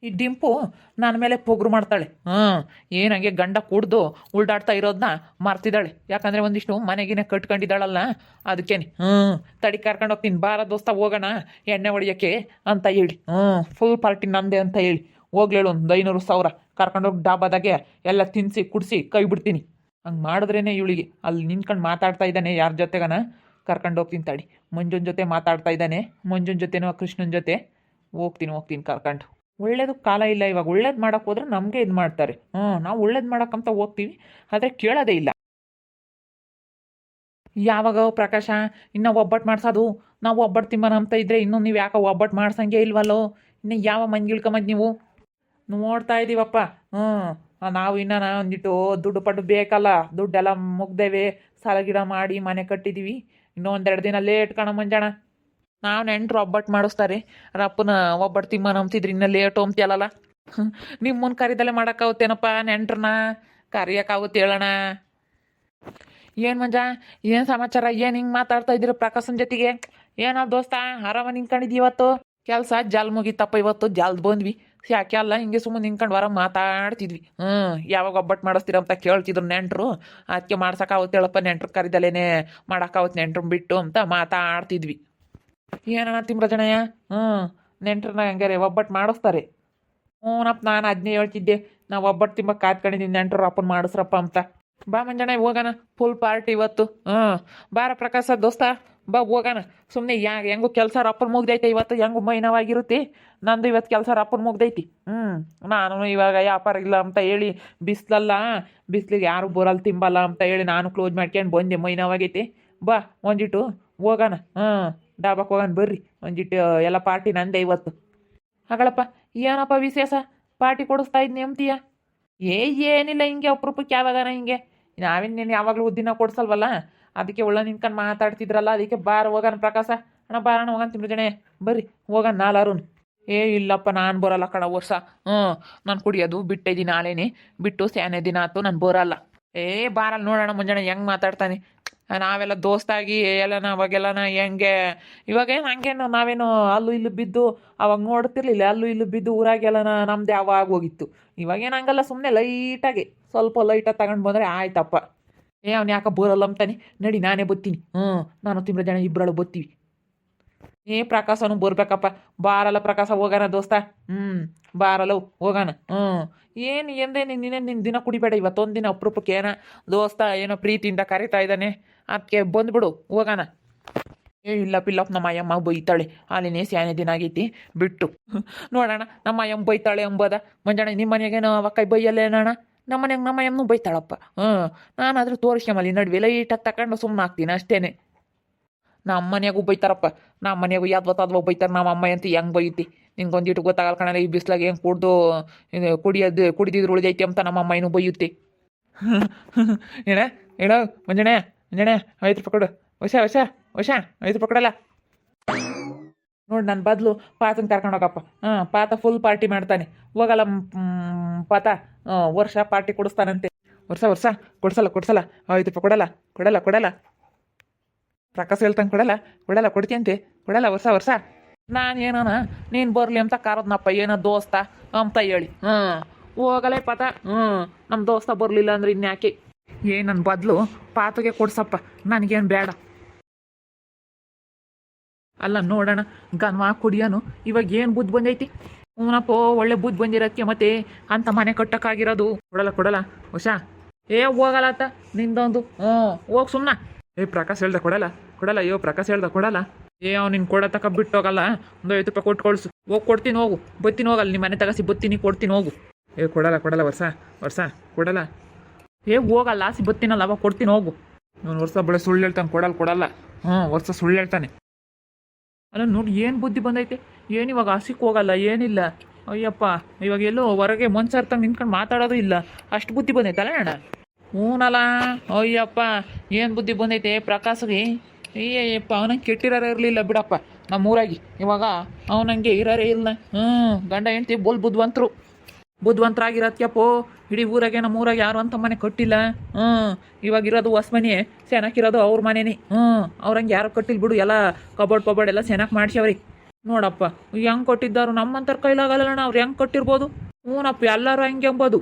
ಈ ಡಿಂಪು ನನ್ನ ಮೇಲೆ ಪೊಗ್ರು ಮಾಡ್ತಾಳೆ. ಏನಂಗೆ ಗಂಡ ಕುಡ್ದು ಉಲ್ಡಾಡ್ತಾ ಇರೋದನ್ನ ಮರ್ತಿದ್ದಾಳೆ. ಯಾಕಂದರೆ ಒಂದಿಷ್ಟು ಮನೆಗಿನ ಕಟ್ಕೊಂಡಿದ್ದಾಳಲ್ಲ, ಅದಕ್ಕೇನೆ ತಡಿ ಕರ್ಕೊಂಡು ಹೋಗ್ತೀನಿ ಬಾರ ದೋಸ್ತ ಹೋಗೋಣ ಎಣ್ಣೆ ಹೊಡಿಯೋಕ್ಕೆ ಅಂತ ಹೇಳಿ. ಫುಲ್ ಪಾರ್ಟಿ ನಂದೆ ಅಂತ ಹೇಳಿ ಹೋಗ್ಲೇಳು. ಒಂದು 500,000 ಕರ್ಕೊಂಡೋಗಿ ಡಾಬಾದಾಗೆ ಎಲ್ಲ ತಿನ್ನಿಸಿ ಕುಡಿಸಿ ಕೈ ಬಿಡ್ತೀನಿ. ಹಂಗೆ ಮಾಡಿದ್ರೇ ಇವಳಿಗೆ ಅಲ್ಲಿ ನಿಂತ್ಕೊಂಡು ಮಾತಾಡ್ತಾ ಇದ್ದಾನೆ ಯಾರ ಜೊತೆಗನ ಕರ್ಕೊಂಡು ಹೋಗ್ತೀನಿ ತಡಿ. ಮಂಜುನ ಜೊತೆ ಮಾತಾಡ್ತಾ ಇದ್ದಾನೆ, ಮಂಜುನ ಜೊತೆನೋ ಕೃಷ್ಣನ ಜೊತೆ ಹೋಗ್ತೀನಿ ಕರ್ಕೊಂಡು. ಒಳ್ಳೇದು ಕಾಲ ಇಲ್ಲ ಇವಾಗ. ಒಳ್ಳೇದು ಮಾಡೋಕೆ ಹೋದ್ರೆ ನಮಗೆ ಇದು ಮಾಡ್ತಾರೆ. ನಾವು ಒಳ್ಳೇದು ಮಾಡೋಕ್ಕಂತ ಹೋಗ್ತೀವಿ, ಆದರೆ ಕೇಳೋದೇ ಇಲ್ಲ. ಯಾವಾಗ ಪ್ರಕಾಶ ಇನ್ನು ಒಬ್ಬಟ್ಟು ಮಾಡ್ಸೋದು? ನಾವು ಒಬ್ಬಟ್ಟು ತಿಂಬನ ಅಂತ ಇದ್ರೆ ಇನ್ನೂ ನೀವು ಯಾಕೆ ಒಬ್ಬಟ್ಟು ಮಾಡ್ಸಂಗೆ ಇಲ್ವಲ್ಲೋ? ಇನ್ನು ಯಾವ ಮಂಜಿಳ್ಕೊಂಬಂದು ನೀವು ನೋಡ್ತಾ ಇದ್ದೀವಪ್ಪ. ನಾವು ಇನ್ನೂ ಒಂದಿಟ್ಟು ದುಡ್ಡು ಪಟ್ಟು ಬೇಕಲ್ಲ, ದುಡ್ಡೆಲ್ಲ ಮುಗ್ದೇವೆ, ಸಾಲ ಗಿಡ ಮಾಡಿ ಮನೆ ಕಟ್ಟಿದ್ದೀವಿ. ಇನ್ನೂ ಒಂದೆರಡು ದಿನ ಲೇಟ್ ಕಣ ಮಂಜಾಣ. ನಾವು ನೆಂಟರು ಒಬ್ಬಟ್ಟು ಮಾಡಿಸ್ತಾರೆ, ರಪ್ಪನ ಒಬ್ಬಟ್ಟು ತಿಮ್ಮ ನಂಬ್ತಿದ್ರಿ ಇನ್ನೂ ಲೇಟು ಅಂತೀಯಲ್ಲ. ನಿಮ್ಮನ್ನು ಕರಿದಲ್ಲೇ ಮಾಡೋಕ್ಕಾಗುತ್ತೇನಪ್ಪ? ನೆಂಟ್ರನ್ನ ಕರಿಯೋಕ್ಕಾಗುತ್ತೆ ಹೇಳೋಣ. ಏನು ಮಂಜ, ಏನು ಸಮಾಚಾರ? ಏನು ಹಿಂಗೆ ಮಾತಾಡ್ತಾ ಇದ್ದೀರ ಪ್ರಕಾಶನ ಜೊತೆಗೆ? ಏನೋ ದೋಸ್ತ ಆರಾಮ ನಿಂತ್ಕೊಂಡಿದ್ದೀವಿ ಇವತ್ತು? ಕೆಲಸ ಜಲ್ ಮುಗಿತಪ್ಪ ಇವತ್ತು, ಜಲ್ದು ಬಂದ್ವಿ. ಯಾಕೆ ಅಲ್ಲ ಹಿಂಗೆ ಸುಮ್ಮನೆ ನಿಂತ್ಕೊಂಡು ಹೊರ ಮಾತಾಡ್ತಿದ್ವಿ. ಯಾವಾಗ ಒಬ್ಬಟ್ಟು ಮಾಡಿಸ್ತೀರ ಅಂತ ಕೇಳ್ತಿದ್ರು ನೆಂಟರು. ಅದಕ್ಕೆ ಮಾಡ್ಸೋಕ್ಕಾಗುತ್ತೆ ಹೇಳಪ್ಪ, ನೆಂಟ್ರು ಕರಿದಲ್ಲೇ ಮಾಡೋಕ್ಕಾಗುತ್ತೆ ನೆಂಟ್ರು ಬಿಟ್ಟು ಅಂತ ಮಾತಾಡ್ತಿದ್ವಿ. ಏನಣ್ಣ ತಿಮ್ರಜಣಯ್ಯ? ನೆಂಟ್ರನ್ನ ಹಂಗಾರೆ ಒಬ್ಬಟ್ಟು ಮಾಡಿಸ್ತಾರೆ? ಹ್ಞೂನಪ್ಪ, ನಾನು ಅದನ್ನೇ ಹೇಳ್ತಿದ್ದೆ. ನಾವು ಒಬ್ಬಟ್ಟು ತಿಂಬ ಕಾತ್ಕೊಂಡಿದ್ದೀನಿ, ನೆಂಟ್ರು ಅಪ್ಪನ ಮಾಡಿಸ್ರಪ್ಪ ಅಂತ. ಬಾ ಮಂಜಣ್ಣ ಹೋಗೋಣ, ಫುಲ್ ಪಾರ್ಟಿ ಇವತ್ತು. ಬಾರ ಪ್ರಕಾಶ ದೋಸ್ತ, ಬಾ ಹೋಗೋಣ. ಸುಮ್ಮನೆ ಹೆಂಗು ಕೆಲಸ ರಪ್ಪನ ಮುಗ್ದೈತೆ ಇವತ್ತು, ಹೆಂಗು ಮೈನವಾಗಿರುತ್ತೆ. ನಂದು ಇವತ್ತು ಕೆಲಸ ರಪ್ಪನ ಮುಗ್ದೈತಿ. ನಾನು ಇವಾಗ ವ್ಯಾಪಾರ ಇಲ್ಲ ಅಂತ ಹೇಳಿ ಬಿಸ್ಲಿಗೆ ಯಾರು ಬರಲ್ಲ ತಿಂಬಲ್ಲ ಅಂತ ಹೇಳಿ ನಾನು ಕ್ಲೋಸ್ ಮಾಡ್ಕೊಂಡು ಬಂದೆ. ಮೈನವಾಗೈತಿ. ಬಾ ಒಂದಿಟ್ಟು ಹೋಗೋಣ. ಡಾಬಾಕ್ಕೆ ಹೋಗೋಣ ಬರ್ರಿ. ಒಂದಿಟ್ಟು ಎಲ್ಲ ಪಾರ್ಟಿ ನಂದೆ ಇವತ್ತು. ಹಾಗಳಪ್ಪ, ಏನಪ್ಪ ವಿಶೇಷ? ಪಾರ್ಟಿ ಕೊಡಿಸ್ತಾ ಇದ್ನಿ ಅಂತೀಯ? ಏನಿಲ್ಲ, ಹಿಂಗೆ ಅಪರೂಪಕ್ಕೆ ಯಾವಾಗಾನ ಹಿಂಗೆ. ನಾವೇನು ಯಾವಾಗಲೂ ದಿನ ಕೊಡ್ಸಲ್ವಲ್ಲ, ಅದಕ್ಕೆ ಒಳ್ಳೆ ನಿಂತ್ಕೊಂಡು ಮಾತಾಡ್ತಿದ್ರಲ್ಲ, ಅದಕ್ಕೆ ಬಾರ ಹೋಗೋಣ ಪ್ರಕಾಶ. ಅಣ್ಣ ಬಾರಣ್ಣ ಹೋಗೋಣ ತಿಮ್ರಜಣೆ, ಬರ್ರಿ ಹೋಗೋಣ ನಾಲಾರು. ಇಲ್ಲಪ್ಪ ನಾನು ಬರೋಲ್ಲ ಕಣ ವರ್ಷ. ನಾನು ಕುಡಿಯೋದು ಬಿಟ್ಟಿದ್ದೀನಿ ನಾಳೆನೇ, ಬಿಟ್ಟು ಸ್ಯಾನೆ ದಿನ ಆಯ್ತು ನಾನು ಬರೋಲ್ಲ. ಬಾರಲ್ಲ ನೋಡೋಣ ಮುಂಜಾನೆ ಹೆಂಗೆ ಮಾತಾಡ್ತಾನೆ. ನಾವೆಲ್ಲ ದೋಸ್ತಾಗಿ ಎಲ್ಲನ ಅವಾಗೆಲ್ಲನ ಹೆಂಗೆ ಇವಾಗೇನು ಹಂಗೇನು ನಾವೇನು ಅಲ್ಲೂ ಇಲ್ಲೂ ಬಿದ್ದು ಅವಾಗ ನೋಡ್ತಿರ್ಲಿಲ್ಲ. ಅಲ್ಲೂ ಇಲ್ಲೂ ಬಿದ್ದು ಊರಾಗೆಲ್ಲನ ನಮ್ದು ಯಾವಾಗ ಹೋಗಿತ್ತು. ಇವಾಗೇನು ಹಂಗಲ್ಲ, ಸುಮ್ಮನೆ ಲೈಟಾಗಿ ಸ್ವಲ್ಪ ಲೈಟಾಗಿ ತಗೊಂಡು ಬಂದರೆ ಆಯ್ತಪ್ಪ. ಅವ್ನು ಯಾಕೆ ಬರೋಲ್ಲ ಅಂತಾನೆ. ನಡಿ ನಾನೇ ಬತ್ತೀನಿ. ನಾನು ತಿಮ್ರಜಣ ಇಬ್ಬರಳು ಬತ್ತೀವಿ. ಪ್ರಕಾಶನು ಬರ್ಬೇಕಪ್ಪ. ಬಾರಲ್ಲ ಪ್ರಕಾಶ ಹೋಗೋಣ ದೋಸ್ತ. ಬಾರಲ್ಲ ಹೋಗೋಣ. ಏನು ಎಂದೇ ನಿನ್ನ ದಿನ ಕುಡಿಬೇಡ, ಇವತ್ತೊಂದು ದಿನ ಅಪರೂಪಕ್ಕೆ ಏನ ದೋಸ್ತ ಏನೋ ಪ್ರೀತಿಯಿಂದ ಕರಿತಾ ಇದ್ದಾನೆ, ಅದಕ್ಕೆ ಬಂದ್ಬಿಡು ಹೋಗೋಣ. ಇಲ್ಲಪ್ಪ ನಮ್ಮ ಅಯ್ಯಮ್ಮ ಬೈತಾಳೆ, ಅಲ್ಲಿನೇ ಸ್ಯಾನೆ ದಿನ ಆಗೈತಿ ಬಿಟ್ಟು ನೋಡೋಣ. ನಮ್ಮ ಅಯ್ಯಮ್ಮ ಬೈತಾಳೆ ಎಂಬುದ ಮಂಜಣ್ಣ. ನಿಮ್ಮ ಮನೆಗೇನೋ ಅವಕ್ಕ ಬೈಯಲ್ಲೇನಣ್ಣ? ನಮ್ಮ ಮನೆಗೆ ನಮ್ಮ ಅಯ್ಯಮ್ಮನೂ ಬೈತಾಳಪ್ಪ. ನಾನಾದರೂ ತೋರಿಸ್ಕೊಂಬಲ್ಲಿ ನಡುವೆ ಲೈಟಾಗಿ ತಗೊಂಡು ಸುಮ್ಮನೆ ಆಗ್ತೀನಿ ಅಷ್ಟೇನೆ. ನಮ್ಮ ಮನೆಯಾಗೂ ಬೈತಾರಪ್ಪ, ನಮ್ಮ ಮನೆಯಾಗೂ ಯಾವ್ದು ಬೈತಾರೆ. ನಮ್ಮ ಅಮ್ಮ ಅಂತ ಹೆಂಗೆ ಬೈತಿ ನಿನ್ಗೊಂದಿಟ್ಟು ಗೊತ್ತಾಗಲ್ಲ ಕಣಲ್ಲ. ಈ ಬಿಸ್ಲಾಗ ಹೆಂಗೆ ಕುಡಿದಿದ್ರು ಉಳಿದೈತಿ ಅಂತ ನಮ್ಮ ಅಮ್ಮ ಏನೂ ಬೈಯುತ್ತೆ. ಹೇಳ ಮಂಜಣೆ 5 ರೂಪಾಯಿ ಕೊಡು. ಹೊಸ 5 ರೂಪಾಯಿ ಕೊಡಲ್ಲ ನೋಡಿ. ನನ್ನ ಬದಲು ಪಾತನ ಕರ್ಕೊಂಡು ಹೋಗಪ್ಪ. ಪಾತ ಫುಲ್ ಪಾರ್ಟಿ ಮಾಡ್ತಾನೆ. ಹೋಗಲ್ಲ ಪಾತ, ವರ್ಷ ಪಾರ್ಟಿ ಕೊಡಿಸ್ತಾನಂತೆ. ವರ್ಷ ಕೊಡ್ಸಲ್ಲ 5 ರೂಪಾಯಿ ಕೊಡಲ್ಲ. ಪ್ರಕಾಶ ಹೇಳ್ತಾನೆ ಕೊಡಲ್ಲ ಕೊಡ್ತೀಯಂತೆ. ಕೊಡಲ್ಲ ವರ್ಷ. ನಾನು ಏನೋನ ನೀನು ಬರಲಿ ಅಂತ ಕಾರದ್ನಪ್ಪ, ಏನೋ ದೋಸ್ತ ಅಂತ ಹೇಳಿ. ಹೋಗಲೇ ಪಾತ. ನಮ್ಮ ದೋಸ್ತ ಬರಲಿಲ್ಲ ಅಂದ್ರೆ ಇನ್ಯಾಕೆ? ನನ್ನ ಬದಲು ಪಾತಗೆ ಕೊಡ್ಸಪ್ಪ, ನನಗೇನು ಬೇಡ. ಅಲ್ಲ ನೋಡೋಣ, ಗನ್ವಾ ಕುಡಿಯೋನು ಇವಾಗ ಏನು ಬುದ್ಧಿ ಬಂದೈತಿ? ಹ್ಞೂನಪ್ಪ, ಒಳ್ಳೆ ಬುದ್ಧಿ ಬಂದಿರೋದಕ್ಕೆ ಮತ್ತೆ ಅಂತ ಮನೆ ಕಟ್ಟಕ್ಕಾಗಿರೋದು. ಕೊಡಲ್ಲ ಹೊಸ. ಹೋಗಲ್ಲ ಆತ ನಿಂದೊಂದು. ಹೋಗಿ ಸುಮ್ಮನ. ಪ್ರಕಾಶ್ ಹೇಳ್ದ ಕೊಡಲ್ಲ. ಪ್ರಕಾಶ್ ಹೇಳ್ದ ಕೊಡಲ್ಲ. ಅವ್ನು ನಿನ್ನ ಕೊಡ ತಕ ಬಿಟ್ಟು ಹೋಗಲ್ಲ. ಒಂದು 5 ರೂಪಾಯಿ ಕೊಟ್ಟು ಕಳಿಸು. ಕೊಡ್ತೀನಿ ಹೋಗು. ಬತ್ತೀನಿ ಹೋಗಲ್ಲ, ನಿಮ್ಮ ಮನೆ ತಗಸಿ ಬತ್ತೀನಿ ಕೊಡ್ತೀನಿ ಹೋಗು. ಕೊಡಲ್ಲ ವರ್ಷ ಕೊಡಲ್ಲ. ಹೋಗಲ್ಲ ಆಸಿ ಬತ್ತೀನಲ್ಲ ಅವಾಗ ಕೊಡ್ತೀನಿ ಹೋಗು. ಅವ್ನು ವರ್ಷ ಬಳೆ ಸುಳ್ಳು ಹೇಳ್ತಾನೆ, ಕೊಡಲ್ಲ. ವರ್ಷ ಸುಳ್ಳು ಹೇಳ್ತಾನೆ. ಅಲ್ಲ ನೋಡಿ ಏನು ಬುದ್ಧಿ ಬಂದೈತೆ. ಇವಾಗ ಹಸಿಕ್ಕೆ ಹೋಗಲ್ಲ, ಏನಿಲ್ಲ. ಅಯ್ಯಪ್ಪ, ಇವಾಗ ಎಲ್ಲೋ ಹೊರಗೆ ಮನ್ಸರ್ತಾಗ ನಿಂತ್ಕೊಂಡು ಮಾತಾಡೋದು ಇಲ್ಲ, ಅಷ್ಟು ಬುದ್ಧಿ ಬಂದೈತಲ್ಲ ಅಣ್ಣ. ಹ್ಞೂನಲ್ಲ. ಅಯ್ಯಪ್ಪ ಏನು ಬುದ್ಧಿ ಬಂದೈತೆ ಪ್ರಕಾಶ್ಗೆ. ಅಯ್ಯಪ್ಪ, ಅವನಂಗೆ ಕೆಟ್ಟಿರೋರೇ ಇರಲಿಲ್ಲ ಬಿಡಪ್ಪ ನಮ್ಮೂರಾಗಿ. ಇವಾಗ ಅವನಂಗೆ ಇರೋರೇ ಇಲ್ಲ. ಗಂಡ ಹೆಂಡ್ತಿ ಬೋಲ್ ಬುದ್ಧಿವಂತರಾಗಿರತ್ಯಪ್ಪೋ. ಇಡೀ ಊರಾಗೆ ನಮ್ಮ ಊರಾಗೆ ಯಾರು ಅಂತ ಮನೆ ಕಟ್ಟಿಲ್ಲ. ಇವಾಗ ಇರೋದು ಹೊಸ ಮನೆ, ಸೆನಕಿರೋದು ಅವ್ರ ಮನೆನೇ. ಅವ್ರಂಗೆ ಯಾರು ಕಟ್ಟಿಲ್ಲ ಬಿಡು. ಎಲ್ಲ ಕಬೋರ್ಡ್ ಎಲ್ಲ ಸೆನಕ್ ಮಾಡ್ಸ್ಯವ್ರಿ. ನೋಡಪ್ಪ ಹೆಂಗೆ ಕೊಟ್ಟಿದ್ದಾರು ನಮ್ಮಂತರ ಕೈಲಾಗಲ್ಲ ಅವ್ರು ಹೆಂಗೆ ಕೊಟ್ಟಿರ್ಬೋದು. ಹ್ಞೂನಪ್ಪ ಎಲ್ಲರೂ ಹಂಗೆ ಅಂಬೋದು.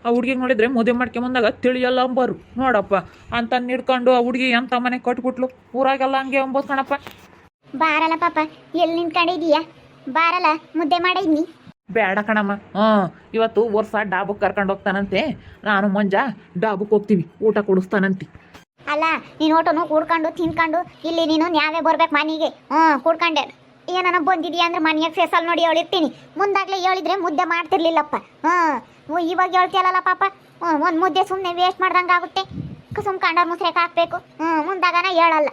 ಆ ಹುಡ್ಗಿಗೆ ನೋಡಿದ್ರೆ ಮದುವೆ ಮಾಡ್ಕೊಂಬಂದಾಗ ತಿಳಿಯಲ್ಲ ಅಂಬಾರು. ನೋಡಪ್ಪ ಅಂತ ಹಿಡ್ಕೊಂಡು ಆ ಹುಡುಗಿ ಎಂಥ ಮನೆ ಕಟ್ಬಿಟ್ಲು, ಊರಾಗೆಲ್ಲ ಹಂಗೆ ಅಂಬೋದು ಕಣಪ್ಪ. ಬಾರಲ್ಲ ಪಾಪ, ಎಲ್ಲಿ ನಿಂತ್ಕೊಂಡಿದೀಯಾ? ಬಾರಲ್ಲ, ಮುದ್ದೆ ಮಾಡಿದ್ನಿ. ಬೇಡ ಕಣಮ್ಮ. ಇವತ್ತು ವರ್ಷ ಡಾಬಕ್ಕೆ ಕರ್ಕೊಂಡು ಹೋಗ್ತಾನಂತೆ. ನಾನು ಮಂಜ ಡಾಬಕ್ಕೆ ಹೋಗ್ತೀವಿ, ಊಟ ಕೊಡಿಸ್ತಾನಂತೆ. ಅಲ್ಲ, ನೀನು ಊಟನು ಕೂಡ್ಕೊಂಡು ತಿನ್ಕೊಂಡು ಇಲ್ಲಿ ನೀನು ನ್ಯಾವೇ ಬರ್ಬೇಕು ಮನೆಗೆ. ಕೂಡ್ಕೊಂಡೆ ಏನನ ಬಂದಿದೀಯ ಅಂದ್ರೆ ಮನೆಯಾಗ ಫೇಸಲ್ಲಿ ನೋಡಿ ಹೇಳಿರ್ತೀನಿ. ಮುಂದಾಗ್ಲೇ ಹೇಳಿದ್ರೆ ಮುದ್ದೆ ಮಾಡ್ತಿರ್ಲಿಲ್ಲಪ್ಪ. ಇವಾಗ ಹೇಳ್ತೀಯಲ್ಲ ಪಾಪ, ಒಂದು ಮುದ್ದೆ ಸುಮ್ಮನೆ ವೇಸ್ಟ್ ಮಾಡ್ದಂಗೆ ಆಗುತ್ತೆ. ಸುಮ್ಕಂಡ ಮುಸ್ರೆಗೆ ಹಾಕ್ಬೇಕು. ಮುಂದಾಗನ ಹೇಳಲ್ಲ.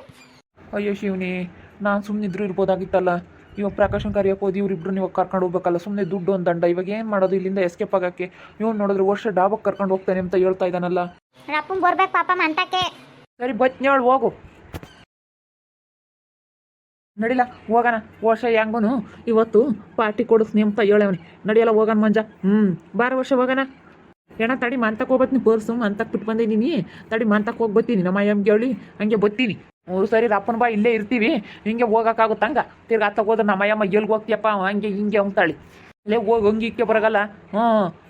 ಅಯ್ಯೋ ಶಿವನಿ, ನಾನು ಸುಮ್ಮನಿದ್ರು ಇರ್ಬೋದಾಗಿತ್ತಲ್ಲ. ಇವಾಗ ಪ್ರಕಾಶನ್ ಕರಿಯಕ್ಕೆ ಹೋದಿ, ಇವ್ರಿಬ್ರು ಇವಾಗ ಕರ್ಕೊಂಡು ಹೋಗ್ಬೇಕಲ್ಲ. ಸುಮ್ಮನೆ ದುಡ್ಡು ಒಂದು ದಂಡ. ಇವಾಗ ಏನು ಮಾಡೋದು ಇಲ್ಲಿಂದ ಎಸ್ಕೇಪ್ ಆಗೋಕ್ಕೆ? ಇವ್ನು ನೋಡಿದ್ರೆ ವರ್ಷ ಡಾಬಕ್ಕೆ ಕರ್ಕೊಂಡು ಹೋಗ್ತಾನೆ ಅಂತ ಹೇಳ್ತಾ ಇದ್ದಾನಲ್ಲ. ರಪ್ಪಂಗೆ ಬರ್ಬೇಕು ಪಾಪ ಮಂತಕ್ಕೆ. ಸರಿ ಬತ್ನೇಳು ಹೋಗು, ನಡಿಲ್ಲ ಹೋಗೋಣ. ವರ್ಷ ಹೆಂಗನು ಇವತ್ತು ಪಾರ್ಟಿ ಕೊಡಿಸ್ನಿ ಅಂತ ಹೇಳವನಿ. ನಡಿಯಲ್ಲ ಹೋಗೋಣ ಮಂಜ. ಬಾರ ವರ್ಷ ಹೋಗೋಣ. ಏನ ತಡಿ ಮಂತಕ್ಕೆ ಹೋಗ್ಬತ್ತೀನಿ. ಪರ್ಸು ಮಂತಕ್ಕೆ ಬಿಟ್ಟು ಬಂದಿದ್ದೀನಿ. ತಡಿ ಮಂತಕ್ಕೆ ಹೋಗಿ ಬರ್ತೀನಿ. ನಮ್ಮ ಅಯ್ಯಮ್ಗೆ ಹೇಳಿ ಹಂಗೆ ಬರ್ತೀನಿ. ಸರಿ ರಪ್ಪನ ಬಾ, ಇಲ್ಲೇ ಇರ್ತೀವಿ. ಹಿಂಗೆ ಹೋಗೋಕ್ಕಾಗುತ್ತೆ ಹಂಗೆ ತಿರ್ಗಿ ಆತ ಹೋದ್ರೆ ನಮ್ಮ ಅಯ್ಯಮ್ಮ ಎಲ್ಗೆ ಹೋಗ್ತೀಯಪ್ಪ ಹಂಗೆ ಹಿಂಗೆ ಅಂತಾಳಿ. ಇಲ್ಲೇ ಹೋಗಿ ಹಂಗೆ ಇಕ್ಕೆ ಬರೋಗಲ್ಲ.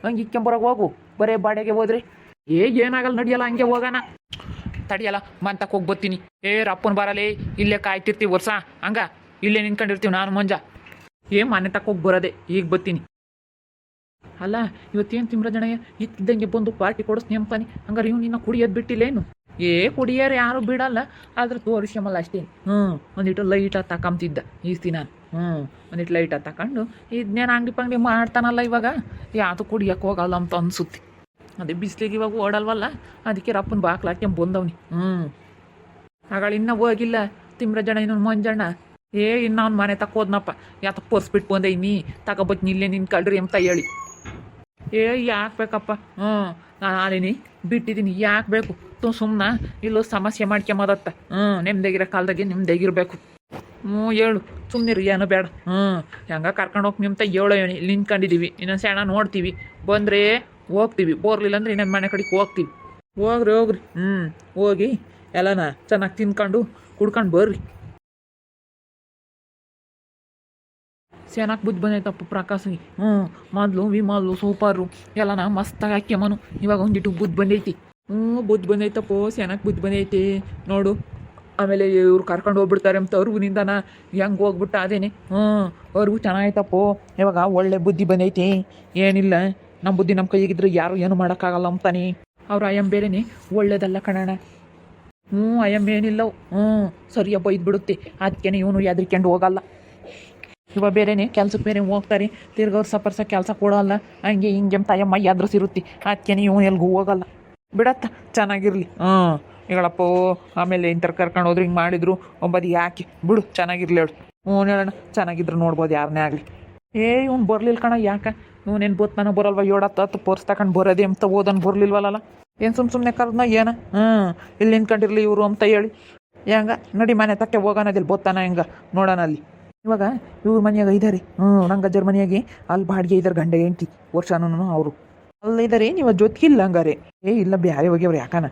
ಹಂಗೆ ಇಕ್ಕೊಂಬರೋಗಿ ಹೋಗು. ಬರೇ ಬಾಡೆಗೆ ಹೋದ್ರಿ ಏನಾಗಲ್ಲ. ನಡಿಯಲ್ಲ ಹಂಗೆ ಹೋಗೋಣ. ತಡಿಯಲ್ಲ ಮಂತಕ್ಕೆ ಹೋಗಿ ಬರ್ತೀನಿ. ರಪ್ಪನ ಬಾರಲೇ, ಇಲ್ಲೇ ಕಾಯ್ತಿರ್ತೀವಿ ವರ್ಷ ಹಂಗ. ಇಲ್ಲೇ ನಿಂತ್ಕೊಂಡಿರ್ತೀವಿ ನಾನು ಮಂಜ. ಮನೆ ತಕ್ಕ ಹೋಗಿ ಬರೋದೆ, ಈಗ ಬರ್ತೀನಿ. ಅಲ್ಲ ಇವತ್ತೇನು ತಿಮ್ರಜಣಯ್ಯ ಇತ್ತಿದ್ದಂಗೆ ಬಂದು ಪಾರ್ಟಿ ಕೊಡಿಸ್ನಿ ಅಂತಾನೆ. ಹಂಗಾರೆ ಇವ್ನು ನಿನ್ನ ಕುಡಿಯೋದು ಬಿಟ್ಟಿಲ್ಲೇನು? ಕುಡಿಯೋರು ಯಾರು ಬಿಡಲ್ಲ, ಆದ್ರೆ ತೋರಿಸ್ಯಮಲ್ಲ ಅಷ್ಟೇ. ಒಂದಿಟ್ಟು ಲೈಟ್ ತಕೊಂತಿದ್ದ ಈಸ್ತಿ ನಾನು. ಒಂದಿಟ್ಟು ಲೈಟ್ ತಕೊಂಡು ಇದನ್ನೇನು ಅಂಗಡಿ ಪಂಗಡಿ ಮಾಡ್ತಾನಲ್ಲ ಇವಾಗ. ಯಾವುದು ಕುಡಿಯೋಕೆ ಹೋಗಲ್ಲ ಅಂತ ಅನ್ಸುತ್ತೆ. ಅದೇ ಬಿಸ್ಲಿಗೆ ಇವಾಗ ಓಡಲ್ವಲ್ಲ, ಅದಕ್ಕೆ ರಪ್ಪನ ಬಾಕ್ಲಾಕ್ಯಂಬ ಬಂದವನಿ. ಆಗಳ ಇನ್ನೂ ಹೋಗಿಲ್ಲ ತಿಮ್ರಜಣ್ಣ, ಇನ್ನೊಂದು ಮಂಜಣ್ಣ. ಇನ್ನು ಅವ್ನ ಮನೆ ತಕ್ಕೋದ್ನಪ್ಪ. ಯಾತ ಪರ್ಸ್ಬಿಟ್ಟು ಬಂದೆ ಇನ್ನೀ ತಗೊಬತ್ನಿ ಇಲ್ಲೇ ನಿನ್ಕಳ್ರಿ ಅಂತ ಹೇಳಿ. ಯಾಕೆ ಬೇಕಪ್ಪ? ನಾನು ಆದೀನಿ ಬಿಟ್ಟಿದ್ದೀನಿ. ಯಾಕೆ ಬೇಕು ಸುಮ್ಮನೆ ಇಲ್ಲೋ ಸಮಸ್ಯೆ ಮಾಡ್ಕೊಂಬದತ್ತ. ನೆಮ್ಮದಿಗಿರೋ ಕಾಲದಾಗೆ ನೆಮ್ಮದಿಗಿರ್ಬೇಕು. ಹೇಳು ಸುಮ್ಮನಿರಿ, ಏನೋ ಬೇಡ. ಹೆಂಗ ಕರ್ಕೊಂಡು ಹೋಗಿ ನಿಮ್ತ ಹೇಳೋ ಇಲ್ಲಿ ನಿಂತ್ಕೊಂಡಿದ್ದೀವಿ. ಇನ್ನೊಂದು ಸಣ್ಣ ನೋಡ್ತೀವಿ, ಬಂದರೆ ಹೋಗ್ತೀವಿ, ಬೋರ್ಲಿಲ್ಲ ಅಂದ್ರೆ ಇನ್ನೊಂದು ಮನೆ ಕಡೆಗೆ ಹೋಗ್ತೀವಿ. ಹೋಗ್ರಿ ಹೋಗಿ ಎಲ್ಲನ ಚೆನ್ನಾಗಿ ತಿನ್ಕೊಂಡು ಕುಡ್ಕೊಂಡು ಬರ್ರಿ. ಚೆನ್ನಾಗಿ ಬುದ್ಧಿ ಬಂದೈತಪ್ಪ ಪ್ರಕಾಶಿಗೆ. ಮೊದಲು ವಿಮಲು ಸೂಪರು ಎಲ್ಲನ ಮಸ್ತಾಗಿ ಹಾಕ್ಯಮನು. ಇವಾಗ ಒಂದಿಟ್ಟು ಬುದ್ಧಿ ಬಂದೈತಿ. ಬುದ್ಧಿ ಬಂದೈತಪ್ಪ, ಚೆನ್ನಾಗಿ ಬುದ್ಧಿ ಬಂದೈತಿ ನೋಡು. ಆಮೇಲೆ ಇವ್ರು ಕರ್ಕೊಂಡು ಹೋಗ್ಬಿಡ್ತಾರೆ ಅಂತ ಅವ್ರಿಗೂ ನಿಂದಾನ ಹೆಂಗೆ ಹೋಗ್ಬಿಟ್ಟ ಅದೇನೆ. ಅವ್ರಿಗೂ ಚೆನ್ನಾಗೈತಪ್ಪ. ಇವಾಗ ಒಳ್ಳೆ ಬುದ್ಧಿ ಬಂದೈತಿ. ಏನಿಲ್ಲ, ನಮ್ಮ ಬುದ್ಧಿ ನಮ್ಮ ಕೈಗಿದ್ರೆ ಯಾರು ಏನು ಮಾಡೋಕ್ಕಾಗಲ್ಲ ಅಂತಾನೆ. ಅವ್ರು ಅಯ್ಯಂ ಬೇರೆನೆ ಒಳ್ಳೇದಲ್ಲ ಕಣಣ. ಅಯ್ಯಂ ಏನಿಲ್ಲ. ಸರಿಯಪ್ಪ ಇದ್ಬಿಡುತ್ತೆ. ಅದಕ್ಕೇನೆ ಇವನು ಎದ್ರಿಕೊಂಡು ಹೋಗಲ್ಲ. ಇವಾಗ ಬೇರೆನೆ ಕೆಲ್ಸಕ್ಕೆ ಬೇರೆ ಹೋಗ್ತಾರೆ. ತಿರ್ಗವ್ರು ಸಪರ್ಸ ಕೆಲಸ ಕೊಡೋಲ್ಲ. ಹಂಗೆ ಹಿಂಗೆ ಅಂತ ಅಯ್ಯಮ್ಮ ಎದ್ರಸಿರುತ್ತೆ. ಅದಕ್ಕೇನೆ ಇವನು ಎಲ್ಗೂ ಹೋಗಲ್ಲ. ಬಿಡತ್ತ ಚೆನ್ನಾಗಿರ್ಲಿ. ಈಗಳಪ್ಪ ಆಮೇಲೆ ಇಂಥರ ಕರ್ಕೊಂಡು ಹೋದ್ರೆ ಹಿಂಗೆ ಮಾಡಿದ್ರು ಒಬ್ಬದು ಯಾಕೆ ಬಿಡು, ಚೆನ್ನಾಗಿರ್ಲಿ ಹೇಳು. ಹೇಳೋಣ, ಚೆನ್ನಾಗಿದ್ರು ನೋಡ್ಬೋದು ಯಾರನ್ನೇ ಆಗಲಿ. ಇವ್ನು ಬರಲಿಲ್ಲ ಕಣ. ಯಾಕೆ ಇವನೇನು ಬತ್ತಾನೋ ಬರಲ್ವ? 7-10 ಪರ್ಸ್ ತಗೊಂಡು ಬರೋದೇ ಅಂತ ಓದನ್ ಬರಲಿಲ್ವಲ್ಲ. ಏನು ಸುಮ್ಮನೆ ಕರೆದ್ನ ಏನ? ಇಲ್ಲಿ ನಿಂತ್ಕೊಂಡಿರ್ಲಿ ಇವರು ಅಂತ ಹೇಳಿ. ಹೆಂಗ ನಡಿ ಮನೆ ತಕ್ಕೆ ಹೋಗೋಣದಿಲ್ಲ ಬತ್ತಾನ ಹೆಂಗ ನೋಡೋಣ ಅಲ್ಲಿ. ಇವಾಗ ಇವ್ರ ಮನೆಯಾಗ ಇದ್ದಾರೆ. ನಂಗಜ್ಜರ ಮನೆಯಾಗೆ ಅಲ್ಲಿ ಬಾಡಿಗೆ ಇದ್ದಾರೆ ಗಂಡ ಹೆಂಡ್ತಿ. ವರ್ಷನೂ ಅವರು ಅಲ್ಲಿದ್ದಾರೆ. ನೀವು ಜೊತೆಗಿಲ್ಲ ಹಂಗಾರೆ? ಇಲ್ಲ ಬ್ಯಾರೆ ಹೋಗ್ಯವ್ರು. ಯಾಕನ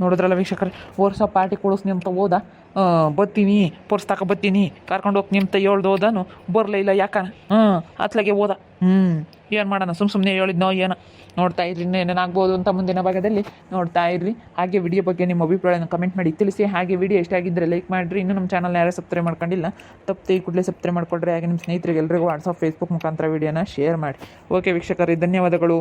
ನೋಡಿದ್ರಲ್ಲ ವೀಕ್ಷಕರೇ, ವರ್ಷ ಪಾರ್ಟಿ ಕೊಡಿಸ್ನಿ ಅಂತ ಹೋದ. ಬರ್ತೀನಿ ಪರ್ಸ್ ತಕ ಬರ್ತೀನಿ ಕರ್ಕೊಂಡು ಹೋಗ್ತೀನಿ ಅಂತ ಹೇಳ್ದು ಹೋದನು. ಬರಲೇ ಇಲ್ಲ. ಯಾಕನ ಅತ್ಲಾಗೆ ಹೋದ. ಏನು ಮಾಡೋಣ, ಸುಮ್ಮನೆ ಹೇಳಿದ್ನೋ ಏನೋ. ನೋಡ್ತಾ ಇರ್ರಿ, ಏನೇನಾಗ್ಬೋದು ಅಂತ ಮುಂದಿನ ಭಾಗದಲ್ಲಿ ನೋಡ್ತಾ ಇರ್ರಿ. ಹಾಗೆ ವಿಡಿಯೋ ಬಗ್ಗೆ ನಿಮ್ಮ ಅಭಿಪ್ರಾಯನ ಕಮೆಂಟ್ ಮಾಡಿ ತಿಳಿಸಿ. ಹಾಗೆ ವಿಡಿಯೋ ಇಷ್ಟ ಆಗಿದ್ದರೆ ಲೈಕ್ ಮಾಡಿರಿ. ಇನ್ನೂ ನಮ್ಮ ಚಾನಲ್ನ ಯಾರೇ ಸಬ್ಸ್ಕ್ರೈಬ್ ಮಾಡ್ಕೊಂಡಿಲ್ಲ ತಪ್ಪದೆ ಈ ಕೂಡಲೇ ಸಬ್ಸ್ಕ್ರೈಬ್ ಮಾಡ್ಕೊಳ್ರಿ. ಹಾಗೆ ನಿಮ್ಮ ಸ್ನೇಹಿತರಿಗೆ ಎಲ್ರಿಗೂ ವಾಟ್ಸಪ್ ಫೇಸ್ಬುಕ್ ಮುಖಾಂತರ ವಿಡಿಯೋನ ಶೇರ್ ಮಾಡಿ. ಓಕೆ ವೀಕ್ಷಕರೇ, ಧನ್ಯವಾದಗಳು.